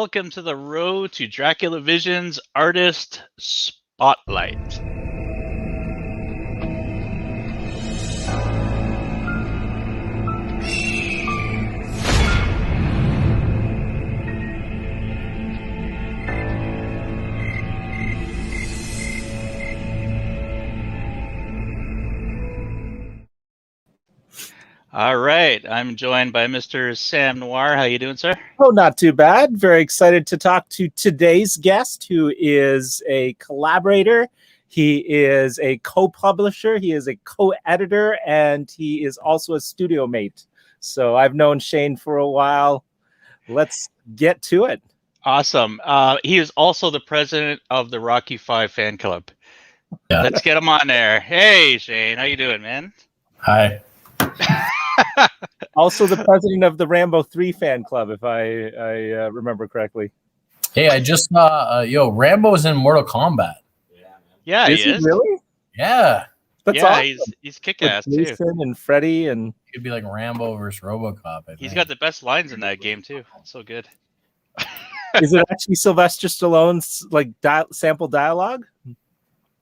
welcome to the Road to Dracula Visions Artist Spotlight. All right, I'm joined by Mr. Sam Noir. How you doing, sir? Oh, not too bad. Very excited to talk to today's guest, who is a collaborator. He is a co-publisher, he is a co-editor, and he is also a studio mate. So I've known Shane for a while. Let's get to it. Awesome. He is also the president of the Rocky 5 fan club. Yeah. Let's get him on there. Hey, Shane, how you doing, man? Hi. Also the president of the Rambo 3 fan club, if I remember correctly. Hey, I just saw Rambo's in Mortal Kombat. Yeah, he is. Really? Yeah. That's awesome. He's kick-ass too. Jason and Freddy, and he could be like Rambo versus RoboCop. He's got the best lines in that game too. So good. Is it actually Sylvester Stallone's like sample dialogue?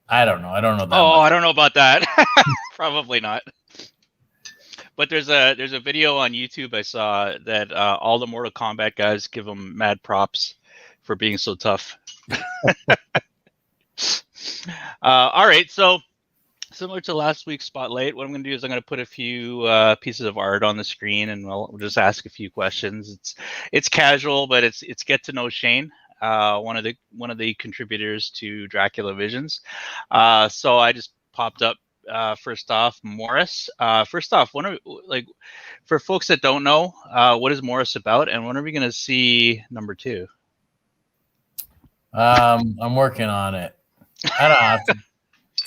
I don't know. I don't know that. I don't know about that. Probably not. But there's a video on YouTube I saw that all the Mortal Kombat guys give him mad props for being so tough. All right, so similar to last week's Spotlight, what I'm going to do is I'm going to put a few pieces of art on the screen, and we'll just ask a few questions. It's casual, but it's get to know Shane, one of the contributors to Dracula Visions. So I just popped up. First off, Morris. First off, for folks that don't know, what is Morris about, and when are we going to see number 2? I'm working on it. I don't have to.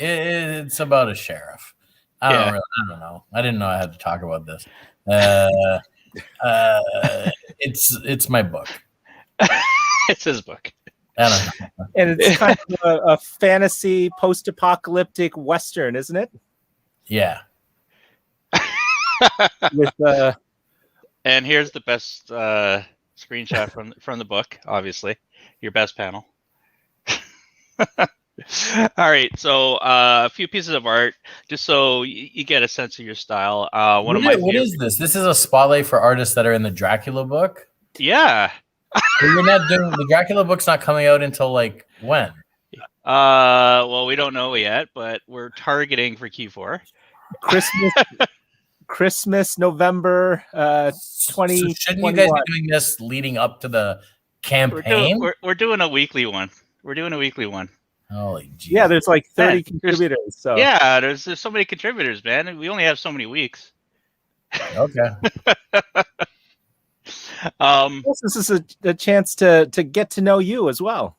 It's about a sheriff. I don't know. I didn't know I had to talk about this. It's my book. It's his book. I don't know. And it's kind of a fantasy post-apocalyptic Western, isn't it? Yeah. And here's the best screenshot from the book, obviously. Your best panel. All right, so a few pieces of art, just so you get a sense of your style. What is this? This is a spotlight for artists that are in the Dracula book? Yeah. You're not doing the Dracula book's not coming out until like when? Well, we don't know yet, but we're targeting for Q4. Christmas, November 2021. So shouldn't you guys be doing this leading up to the campaign? We're doing a weekly one. Holy geez. Yeah, there's like 30 contributors. So yeah, there's so many contributors, man. We only have so many weeks. Okay. This is a chance to get to know you as well.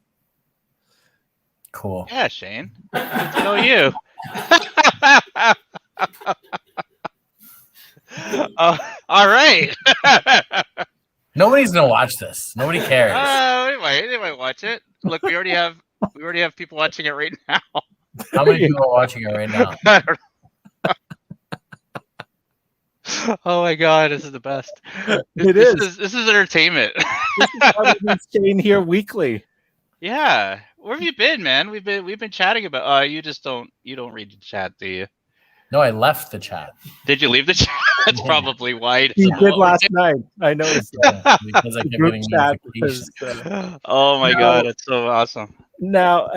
Cool. Yeah, Shane. Get to know you. All right. Nobody's gonna watch this. Nobody cares. They might watch it. Look, we already have people watching it right now. How many people are watching it right now? I don't know. Oh my god, this is the best. This is entertainment. This is why we've staying here weekly. Yeah. Where have you been, man? We've been chatting about you don't read the chat, do you? No, I left the chat. Did you leave the chat? That's probably why. You did last night. I noticed that. Because I kept getting notifications. Oh my god, that's so awesome. Now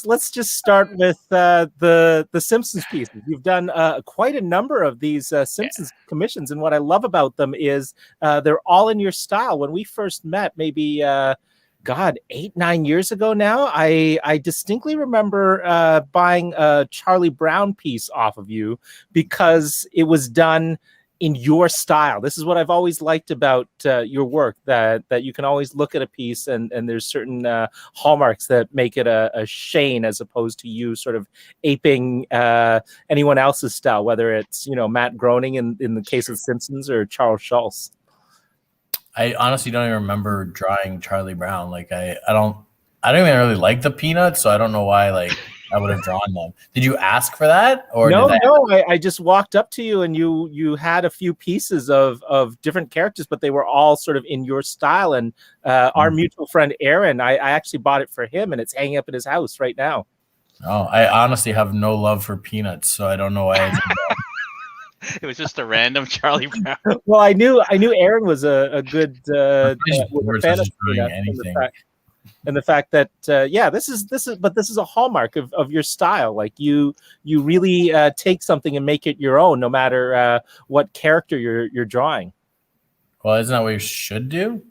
let's just start with the Simpsons pieces. You've done quite a number of these Simpsons commissions, and what I love about them is they're all in your style. When we first met, maybe 8-9 years ago now, I distinctly remember buying a Charlie Brown piece off of you because it was done in your style. This is what I've always liked about your work, that you can always look at a piece and there's certain hallmarks that make it a Shane, as opposed to you sort of aping anyone else's style, whether it's Matt Groening in the case of Simpsons or Charles Schulz. I honestly don't even remember drawing Charlie Brown. Like I don't even really like the Peanuts, so I don't know why I would have drawn them. Did you ask for that, or no, did I just walked up to you and you had a few pieces of different characters, but they were all sort of in your style. And our mutual friend Aaron, I actually bought it for him, and it's hanging up in his house right now. Oh, I honestly have no love for Peanuts, so I don't know why I did that. It was just a random Charlie Brown. Well, I knew Aaron was a good was a fan of Peanuts, anything. and the fact that this is a hallmark of your style. Like you really take something and make it your own, no matter what character you're drawing. Well, isn't that what you should do?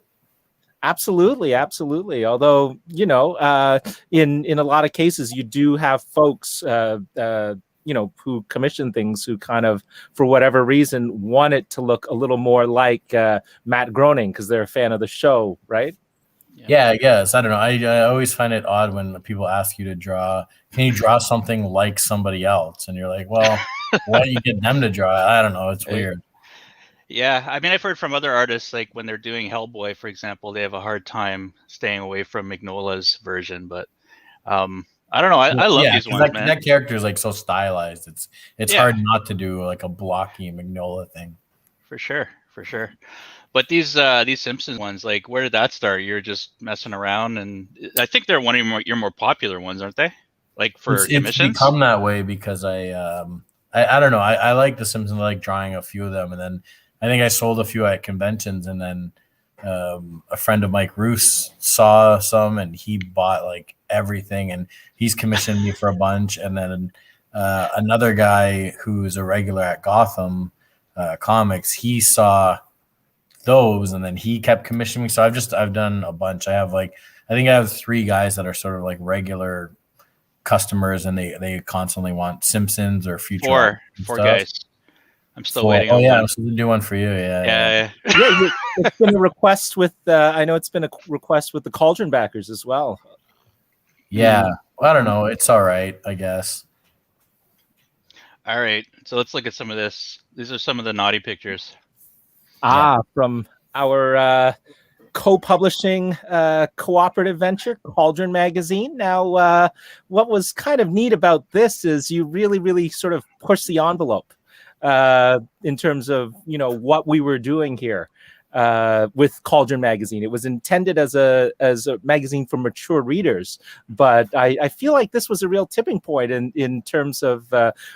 Absolutely. Although, in a lot of cases, you do have folks, who commission things who kind of, for whatever reason, want it to look a little more like Matt Groening because they're a fan of the show, right? Yeah, I guess. I don't know. I always find it odd when people ask you to draw. Can you draw something like somebody else? And you're like, well, why do you get them to draw? I don't know. It's weird. Yeah, I mean, I've heard from other artists, like when they're doing Hellboy, for example, they have a hard time staying away from Mignola's version. But I don't know. I love these ones, man. That character is like so stylized. It's hard not to do like a blocky Mignola thing. For sure. But these Simpsons ones, like, where did that start? You're just messing around, and I think they're one of your more popular ones, aren't they? Like for commissions. It's become that way because I don't know. I like the Simpsons. I like drawing a few of them, and then I think I sold a few at conventions, and then a friend of Mike Roos saw some, and he bought like everything, and he's commissioned me for a bunch. And then another guy who's a regular at Gotham Comics, he saw those, and then he kept commissioning me. So I've done a bunch. I think I have 3 guys that are sort of like regular customers, and they constantly want Simpsons or future. 4 guys. I'm still waiting. Oh yeah, I'm supposed to do one for you. Yeah. It's been a request with. I know it's been a request with the Cauldron backers as well. Yeah, well, I don't know. It's all right, I guess. All right, so let's look at some of this. These are some of the naughty pictures. From our co-publishing cooperative venture, Cauldron Magazine. Now, what was kind of neat about this is you really, really sort of push the envelope in terms of what we were doing here with Cauldron Magazine. It was intended as a magazine for mature readers, but I feel like this was a real tipping point in terms of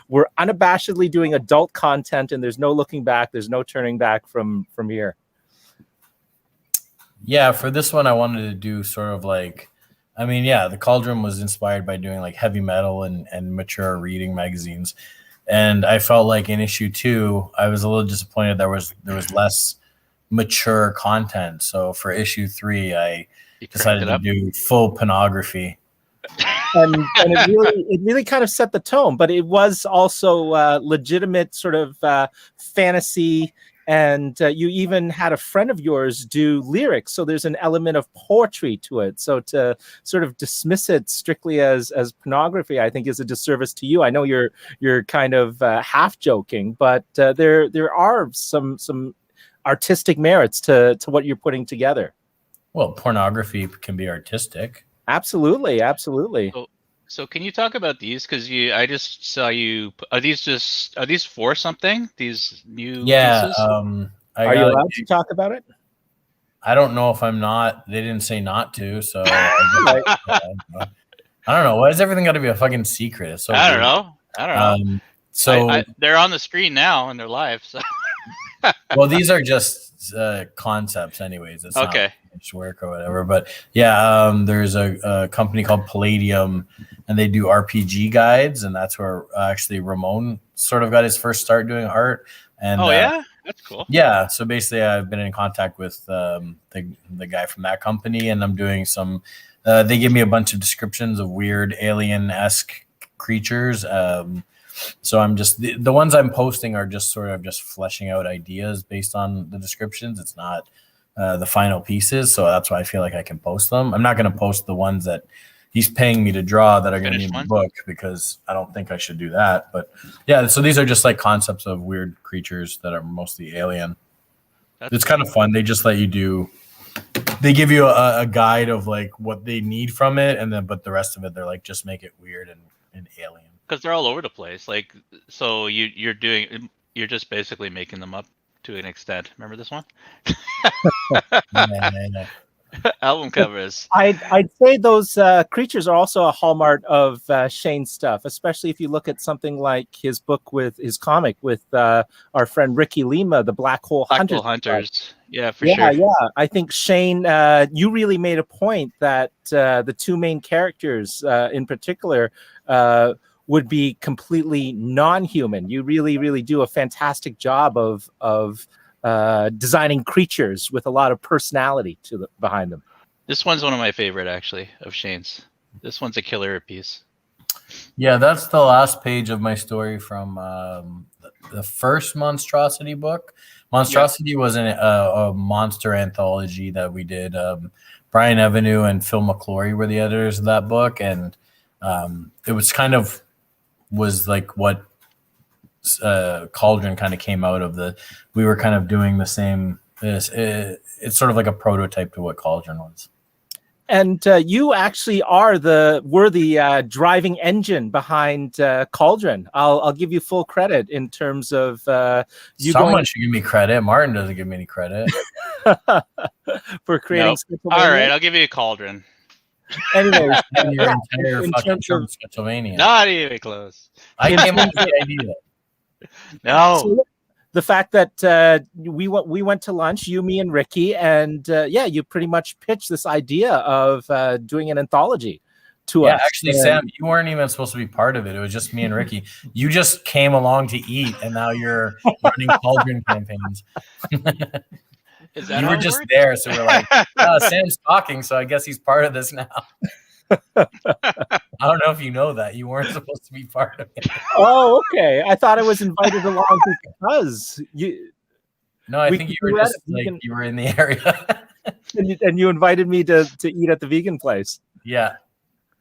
we're unabashedly doing adult content, and there's no looking back, there's no turning back from here. Yeah, for this one, I wanted to do sort of like, the Cauldron was inspired by doing like heavy metal and mature reading magazines. And I felt like in issue 2, I was a little disappointed there was less mature content. So for issue 3, I decided to do full pornography. And it really kind of set the tone, but it was also legitimate sort of fantasy. And you even had a friend of yours do lyrics, so there's an element of poetry to it. So to sort of dismiss it strictly as pornography, I think, is a disservice to you. I know you're kind of half joking, but there are some artistic merits to what you're putting together. Well, pornography can be artistic. Absolutely. So can you talk about these? Because I just saw you. Are these for something? These new pieces? Are you allowed to talk about it? I don't know if I'm not. They didn't say not to, so I don't know. Why does everything got to be a fucking secret? It's so I don't know. So they're on the screen now and they're live. So. Well, these are just concepts, anyways. It's okay. Not work or whatever. But yeah, there's a company called Palladium, and they do RPG guides, and that's where actually Ramon sort of got his first start doing art. And yeah, that's cool. Yeah, so basically, I've been in contact with the guy from that company, and I'm doing some. They give me a bunch of descriptions of weird alien-esque creatures. So I'm just the ones I'm posting are just sort of just fleshing out ideas based on the descriptions. It's not the final pieces, so that's why I feel like I can post them. I'm not going to post the ones that he's paying me to draw that are going to be in the book, because I don't think I should do that. But yeah, so these are just like concepts of weird creatures that are mostly alien. It's kind of fun. They just let you do. They give you a guide of like what they need from it, and then but the rest of it they're like just make it weird and an alien. Because they're all over the place. Like, so you're just basically making them up to an extent. Remember this one? Yeah. Album covers. I'd say those creatures are also a hallmark of Shane's stuff, especially if you look at something like his comic with our friend Ricky Lima, the Black Hole Hunters. Yeah, for sure. Yeah. I think Shane, you really made a point that the two main characters, in particular, would be completely non-human. You really, really do a fantastic job of designing creatures with a lot of personality behind them. This one's one of my favorite, actually, of Shane's. This one's a killer piece. Yeah, that's the last page of my story from the first Monstrosity book. Monstrosity was a monster anthology that we did. Brian Evanue and Phil McClory were the editors of that book, and it was like what Cauldron kind of came out of. We were kind of doing the same. It's sort of like a prototype to what Cauldron was. And you actually were the driving engine behind Cauldron. I'll give you full credit in terms of Someone should give me credit. Martin doesn't give me any credit for creating. Nope. All right, I'll give you a Cauldron. Anyways, your entire fucking Pennsylvania. Not even close. I came up with the idea. No. So the fact that we went to lunch, you, me, and Ricky, and you pretty much pitched this idea of doing an anthology to us. Actually, Sam, you weren't even supposed to be part of it. It was just me and Ricky. You just came along to eat, and now you're running Cauldron campaigns. Is that you were just there, so we're like, Sam's talking, so I guess he's part of this now. I don't know if you know that. You weren't supposed to be part of it. Oh, okay. I thought I was invited along because you. No, I think you were just like you were in the area. and you invited me to eat at the vegan place. Yeah.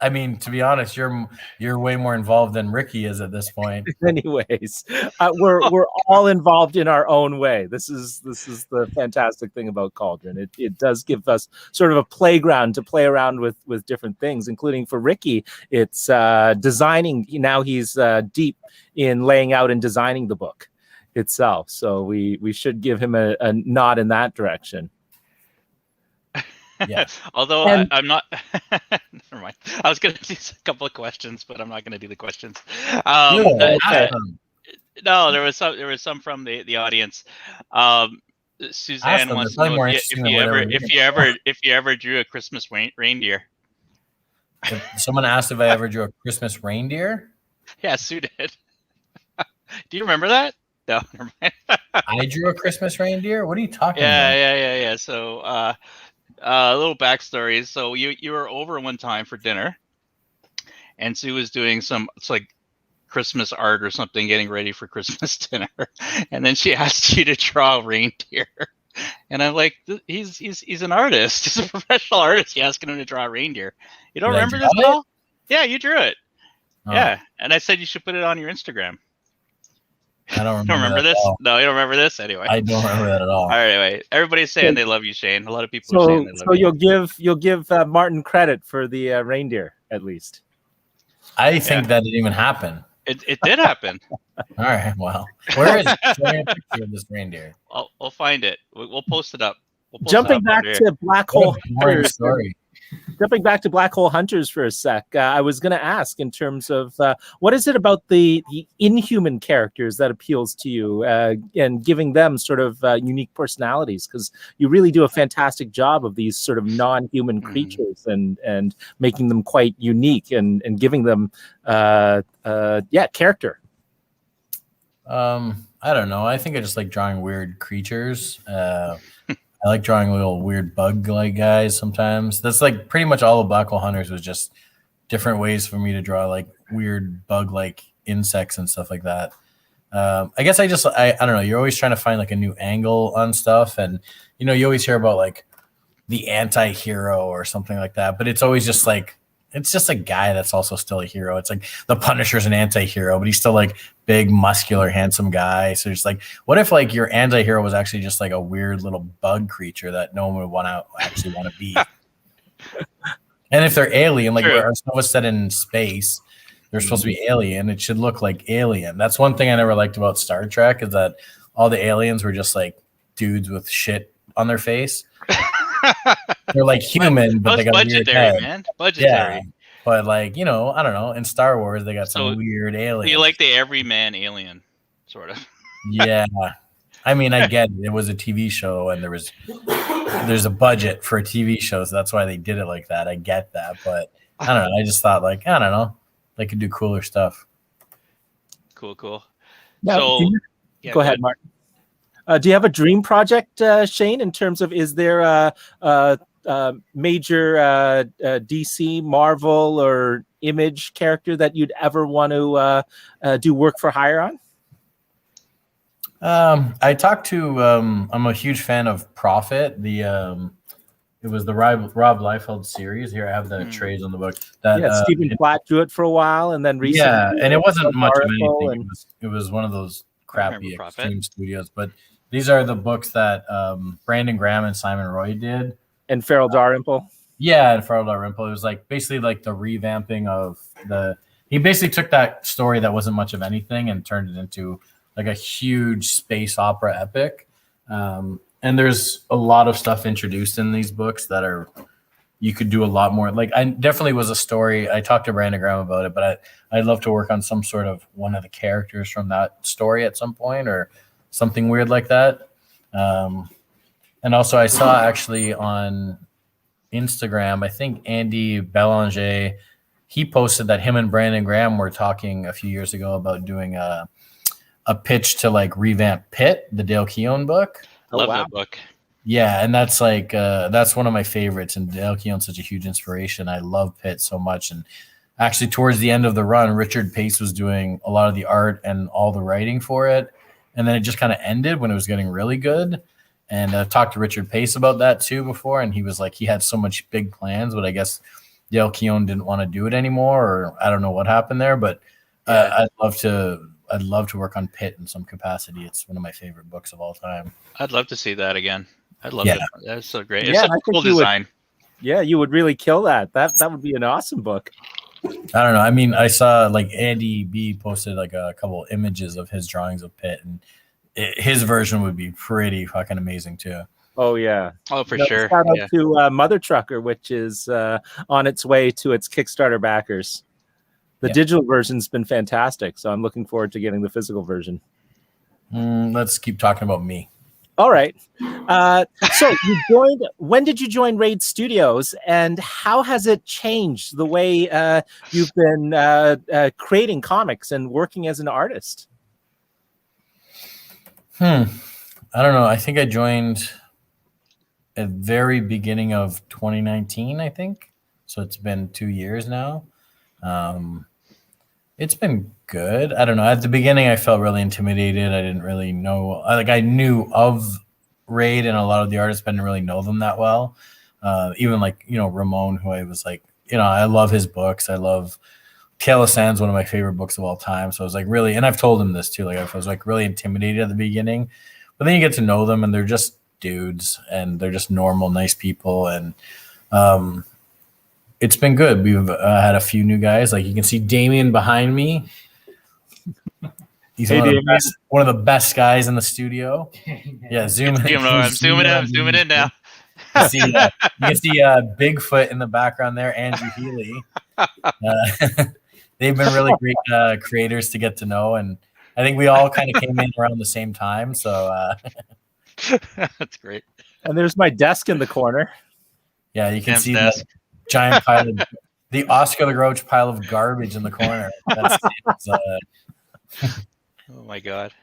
I mean, to be honest, you're way more involved than Ricky is at this point. Anyways, we're all involved in our own way. This is the fantastic thing about Cauldron. It does give us sort of a playground to play around with different things, including for Ricky. It's designing. Now he's deep in laying out and designing the book itself. So we should give him a nod in that direction. Yeah. Although I'm not. Never mind. I was going to do a couple of questions, but I'm not going to do the questions. No, there was some from the audience. Suzanne wants to know if you ever drew a Christmas reindeer. Someone asked if I ever drew a Christmas reindeer. Yeah, Sue did. Do you remember that? No, never mind. I drew a Christmas reindeer. What are you talking about? Yeah. So. A little backstory. So you were over one time for dinner, and Sue was doing some Christmas art or something, getting ready for Christmas dinner, and then she asked you to draw a reindeer. And I'm like, he's an artist. He's a professional artist. You're asking him to draw a reindeer. You don't remember this at all? Yeah, you drew it. Oh. Yeah, and I said you should put it on your Instagram. I don't remember this. No, you don't remember this anyway. I don't remember that at all. All right, anyway, everybody's saying they love you, Shane. A lot of people are saying they love you. So you'll give Martin credit for the reindeer at least. I think that didn't even happen. It did happen. All right. Well, where is it? Show me a picture of this reindeer. We'll find it. We'll post it up. Jumping back to Black Hole Hunters. Jumping back to Black Hole Hunters for a sec, I was going to ask in terms of what is it about the inhuman characters that appeals to you and giving them sort of unique personalities? Because you really do a fantastic job of these sort of non-human creatures and making them quite unique and giving them character. I don't know. I think I just like drawing weird creatures. I like drawing little weird bug-like guys sometimes. That's like pretty much all of Black Hole Hunters was just different ways for me to draw like weird bug-like insects and stuff like that. I guess I don't know. You're always trying to find like a new angle on stuff. And, you know, you always hear about like the anti-hero or something like that. But it's always just like, it's just a guy that's also still a hero. It's like the Punisher's an anti-hero, but he's still like big, muscular, handsome guy. So it's like, what if like your anti-hero was actually just like a weird little bug creature that no one would actually want to be? And if they're alien, like our stuff was set in space, they're supposed to be alien. It should look like Alien. That's one thing I never liked about Star Trek is that all the aliens were just like dudes with shit on their face. They're like human, but they got weird head. Man. Budgetary. Yeah, but like, you know, I don't know. In Star Wars, they got some weird aliens. You like the everyman alien, sort of. Yeah. I mean, I get it. It was a TV show, and there's a budget for a TV show, so that's why they did it like that. I get that, but I don't know. I just thought, like, I don't know, they could do cooler stuff. Cool. Now, So, go ahead, Mark. Do you have a dream project, Shane? In terms of, is there a major DC, Marvel, or Image character that you'd ever want to do work for hire on? I talked to. I'm a huge fan of Prophet. It was the Rob Liefeld series. Here I have the trades on the book. That Stephen Platt drew it for a while, and then recently, and it wasn't much of anything. It was one of those crappy Extreme Studios. But these are the books that Brandon Graham and Simon Roy did, and Farrell Dalrymple. Yeah, and Farrell Dalrymple. It was like basically like the revamping of the. He basically took that story that wasn't much of anything and turned it into like a huge space opera epic. And there's a lot of stuff introduced in these books that are, you could do a lot more. Like I definitely was a story. I talked to Brandon Graham about it, but I'd love to work on some sort of one of the characters from that story at some point or something weird like that. And also I saw actually on Instagram, I think Andy Belanger, he posted that him and Brandon Graham were talking a few years ago about doing a pitch to like revamp Pitt, the Dale Keown book. Love that book. Yeah, and that's like that's one of my favorites. And Dale Keown's such a huge inspiration. I love Pitt so much. And actually, towards the end of the run, Richard Pace was doing a lot of the art and all the writing for it. And then it just kind of ended when it was getting really good. And I've talked to Richard Pace about that too before, and he was like, he had so much big plans, but I guess Dale Keown didn't want to do it anymore, or I don't know what happened there. But I'd love to work on Pitt in some capacity. It's one of my favorite books of all time. I'd love to see that again. I'd love it. That's so great. It's Yeah, such a cool design. You would really kill that. That would be an awesome book. I don't know. I mean, I saw like Andy B posted like a couple images of his drawings of Pitt, and his version would be pretty fucking amazing too. Oh yeah. Oh, for sure. Shout out to Mother Trucker, which is on its way to its Kickstarter backers. The digital version's been fantastic, so I'm looking forward to getting the physical version. Let's keep talking about me. All right. So you joined. When did you join Raid Studios, and how has it changed the way you've been creating comics and working as an artist? I don't know. I think I joined at the very beginning of 2019, I think. So it's been 2 years now. It's been good. I don't know. At the beginning, I felt really intimidated. I didn't really know. I knew of Raid and a lot of the artists, but I didn't really know them that well. Even like, Ramon, who I was like, I love his books. I love Tale of Sands, one of my favorite books of all time. So I was like really, and I've told him this too, like I was like really intimidated at the beginning, but then you get to know them and they're just dudes and they're just normal, nice people. And it's been good. We've had a few new guys. Like you can see Damien behind me. He's one of the best guys in the studio. Yeah, zoom in. I'm zooming in now. You can see Bigfoot in the background there, Andrew Healy. They've been really great creators to get to know, and I think we all kind of came in around the same time. So that's great. And there's my desk in the corner. Yeah, you can see the giant pile of the Oscar the Grouch pile of garbage in the corner. Oh my god.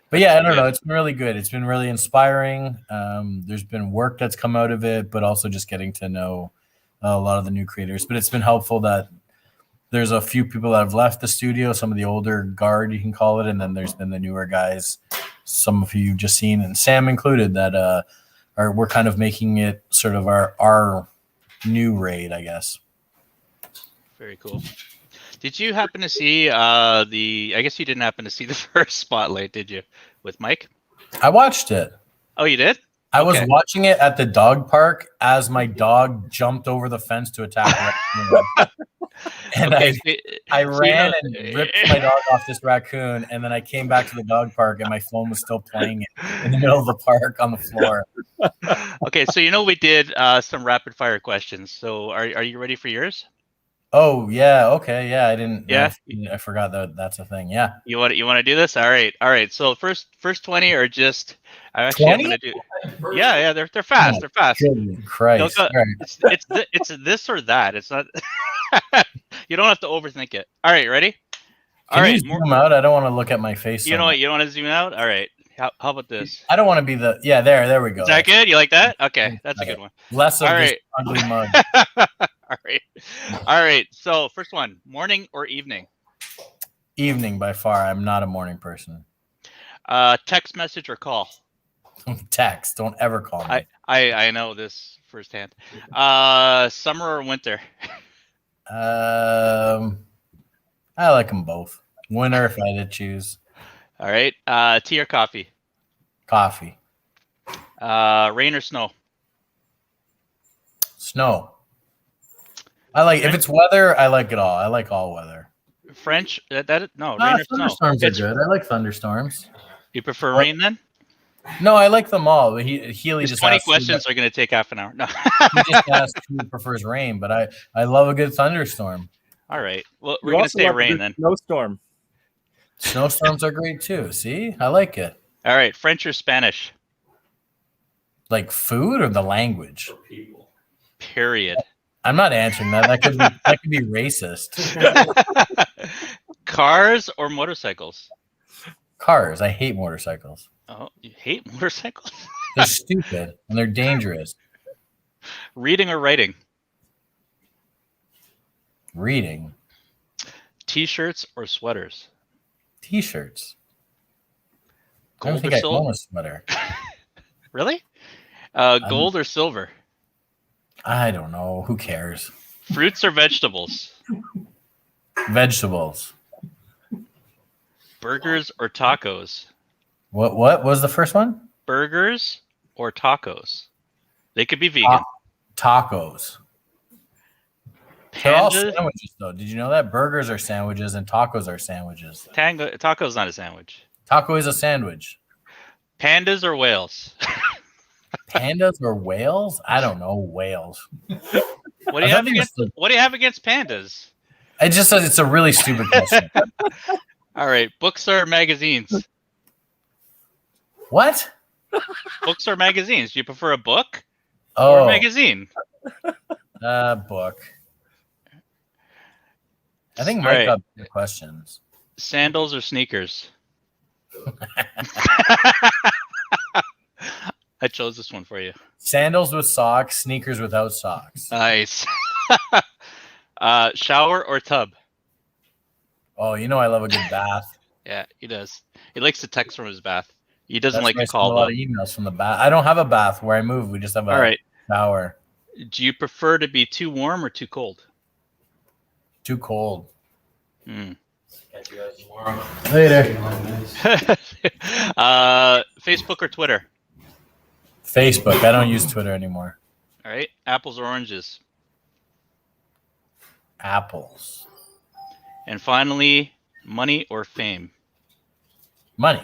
But yeah, I don't know. It's been really good. It's been really inspiring. There's been work that's come out of it, but also just getting to know a lot of the new creators. But it's been helpful that there's a few people that have left the studio, some of the older guard, you can call it, and then there's been the newer guys, some of you you've just seen, and Sam included, that we're kind of making it sort of our new Raid, I guess. Very cool. Did you happen to see I guess you didn't happen to see the first Spotlight, did you, with Mike? I watched it. Oh, you did? I was watching it at the dog park as my dog jumped over the fence to attack me. And Okay, I so ran and ripped my dog off this raccoon, and then I came back to the dog park, and my phone was still playing it in the middle of the park on the floor. Okay, so we did some rapid fire questions. So are you ready for yours? Oh yeah, okay, yeah. I didn't. Yeah. I forgot that's a thing. Yeah. You want to do this? All right. So first 20 are just. I'm 20? gonna do. Yeah. They're fast. Oh, They're fast. Goodness Christ! Go- All right. It's this or that. It's not. You don't have to overthink it. All right, ready? Can you zoom out? I don't want to look at my face. You know what? You don't want to zoom out. All right. How about this? I don't want to be the. Yeah, there we go. Is that good? You like that? Okay, that's a good one. Less of this ugly mug. All right. So first one: morning or evening? Evening by far. I'm not a morning person. Text message or call? Text. Don't ever call me. I know this firsthand. Summer or winter? I like them both. Winter if I had to choose. All right. Tea or coffee? Coffee. Rain or snow? Snow. I like if it's weather. I like it all. I like all weather. French? No, rain or snow. Thunderstorms are good. I like thunderstorms. You prefer rain then? No, I like them all. But Healy just 20 asked questions are going to take half an hour. No. he just asked who prefers rain, but I love a good thunderstorm. All right. Well, we're going to say rain then. Snowstorm. Snowstorms are great too. See, I like it. All right. French or Spanish? Like food or the language? Period. I'm not answering that. That could be racist. Cars or motorcycles? Cars. I hate motorcycles. Oh, you hate motorcycles? They're stupid and they're dangerous. Reading or writing? Reading. T-shirts or sweaters? T-shirts. I Gold don't think or I silver? own a sweater. Really? Gold or silver? I don't know. Who cares? Fruits or vegetables? Vegetables. Burgers or tacos? What was the first one? Burgers or tacos? They could be vegan. Tacos. They're all Pandas. sandwiches, though. Did you know that? Burgers are sandwiches and tacos are sandwiches. Taco's not a sandwich. Taco is a sandwich. Pandas or whales? Pandas or whales? I don't know. Whales. What do you have against pandas? It just says it's a really stupid question. All right, books or magazines? What? Books or magazines? Do you prefer a book Oh, or a magazine? Book. I think All Mike right. got the questions. Sandals or sneakers? I chose this one for you. Sandals with socks, sneakers without socks. Nice. Shower or tub? Oh, you know I love a good bath. Yeah, he does. He likes to text from his bath. He doesn't That's like why I to send call a lot though. of emails from the bath. I don't have a bath where I move. We just have a All right. shower. Do you prefer to be too warm or too cold? Too cold. Hmm. Catch you guys tomorrow. Later. Facebook or Twitter? Facebook. I don't use Twitter anymore. All right. Apples or oranges? Apples. And finally, money or fame? Money.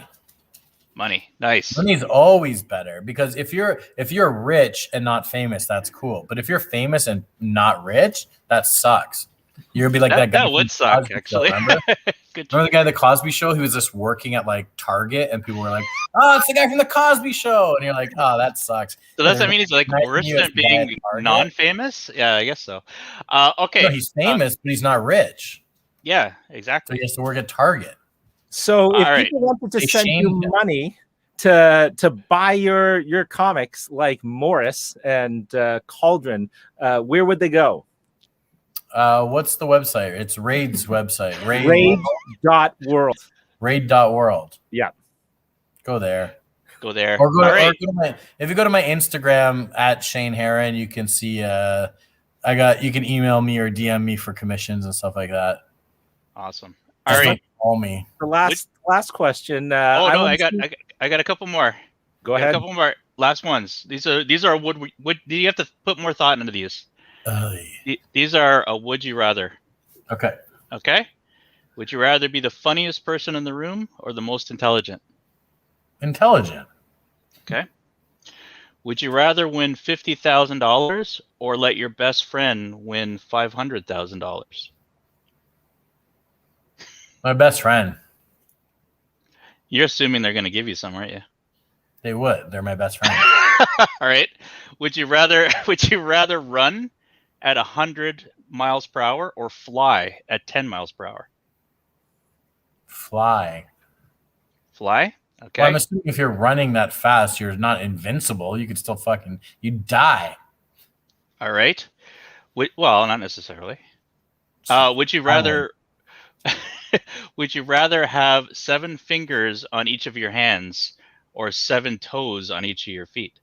Money. Nice. Money's always better because if you're rich and not famous, that's cool. But if you're famous and not rich, that sucks. You'll be like that guy. That would suck, actually. Remember? Good. Remember the guy at the Cosby Show? He was just working at like Target, and people were like, "Oh, it's the guy from the Cosby Show," and you're like, "Oh, that sucks." So does that mean he's like Nice worse US than being guy at Target. non-famous? Yeah, I guess so. Okay. No, he's famous, but he's not rich, Yeah, so exactly. he has to work at Target. So if All right. people wanted to They send you shamed him. money to buy your comics like Morris and Cauldron, where would they go? What's the website? It's Raid's website. Raid.world. Raid.world. Yeah. Go there. Go there. Or go, All or right. go to my, if you go to my Instagram at Shane Heron, you can see you can email me or DM me for commissions and stuff like that. Awesome. All Just right. don't call me. The last question. Oh no, I want got a couple more. Go I got ahead. a couple more. Last ones. These are would do you have to put more thought into these? These are a would you rather. Okay. Okay. Would you rather be the funniest person in the room or the most intelligent? Intelligent. Okay. Would you rather win $50,000 or let your best friend win $500,000? My best friend. You're assuming they're going to give you some, aren't you? They would. They're my best friend. All right. Would you rather run at 100 miles per hour or fly at 10 miles per hour? Fly. Fly? Okay. Well, I'm assuming if you're running that fast, you're not invincible. You could still you die. All right. Well, not necessarily. Would you rather would you rather have 7 fingers on each of your hands or 7 toes on each of your feet?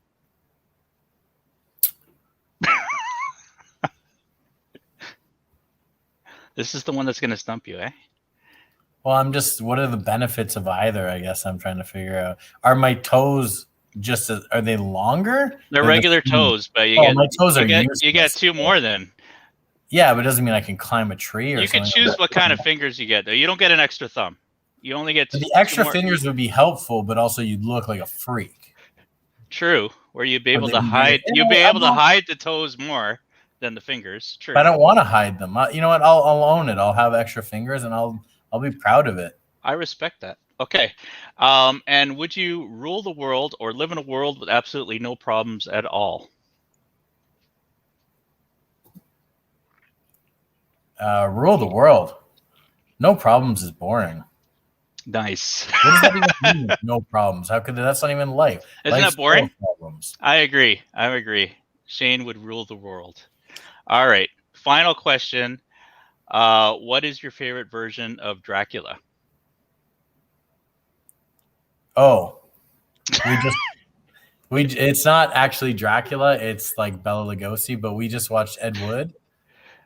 This is the one that's going to stump you, eh? Well, what are the benefits of either? I guess I'm trying to figure out. Are my toes are they longer? They're regular toes, but my toes are you useless. get 2 more then. Yeah, but it doesn't mean I can climb a tree or you something. You can choose what kind of fingers you get, though. You don't get an extra thumb. You only get the extra fingers would be helpful, but also you'd look like a freak. True, where you'd be able to hide. You'd be able to hide the toes more than the fingers. True. I don't want to hide them. You know what? I'll own it. I'll have extra fingers, and I'll be proud of it. I respect that. Okay. And would you rule the world or live in a world with absolutely no problems at all? Rule the world. No problems is boring. Nice. What does that even mean? No problems. How could that's not even life? Isn't Life's that boring? Problems. I agree. Shane would rule the world. All right. Final question. What is your favorite version of Dracula? Oh, it's not actually Dracula. It's like Bela Lugosi, but we just watched Ed Wood.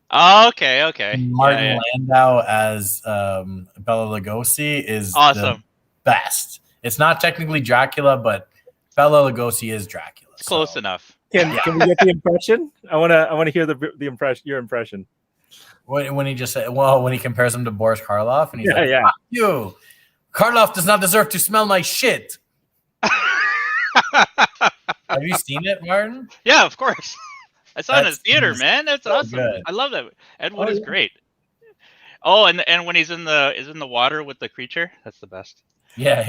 Oh, okay. Martin Landau as Bela Lugosi is awesome. The best. It's not technically Dracula, but Bela Lugosi is Dracula. It's close enough. Can we get the impression? I want to hear the impression. Your impression. When he just said, when he compares him to Boris Karloff, and he's like, "Fuck you, Karloff does not deserve to smell my shit." Have you seen it, Martin? Yeah, of course. I saw it in the theater, man. That's so awesome. Good. I love that. Ed Wood is great. Oh, and when he's in the water with the creature, that's the best. Yeah.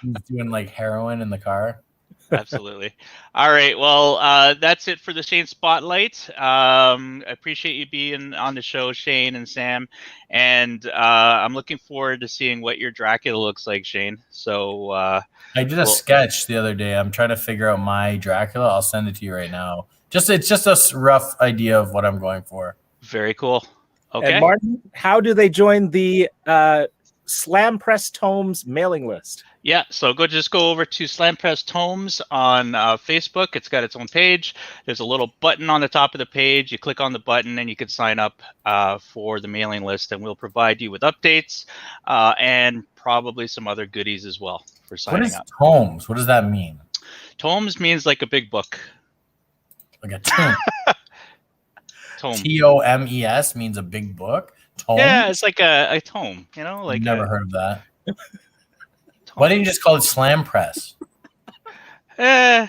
He's doing like heroin in the car. Absolutely. All right. Well, that's it for the Shane Spotlight. I appreciate you being on the show, Shane and Sam. And I'm looking forward to seeing what your Dracula looks like, Shane. So I did a sketch the other day. I'm trying to figure out my Dracula. I'll send it to you right now. It's just a rough idea of what I'm going for. Very cool. Okay. And Martin, how do they join the Slam Press Tomes mailing list? Yeah, so just go over to Slam Press Tomes on Facebook. It's got its own page. There's a little button on the top of the page. You click on the button and you can sign up for the mailing list, and we'll provide you with updates and probably some other goodies as well for signing up. What is Tomes? What does that mean? Tomes means like a big book. Like a tome. Tome. TOMES means a big book. Tome? Yeah, it's like a tome. You know, like never heard of that. Why didn't you just call it Slam Press? I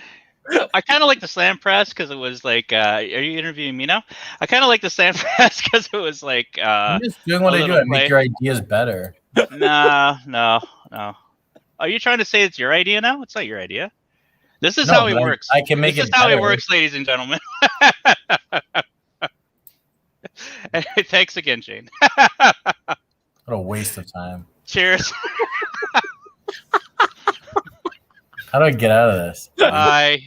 kind of like the Slam Press because it was like, are you interviewing me now? I kind of like the Slam Press because it was like. I'm just doing what I do. I make your ideas better. No. Are you trying to say it's your idea now? It's not your idea. This is how it works. I can make it. This is how it works, ladies and gentlemen. Thanks again, Shane. What a waste of time. Cheers. How do I get out of this? Bye.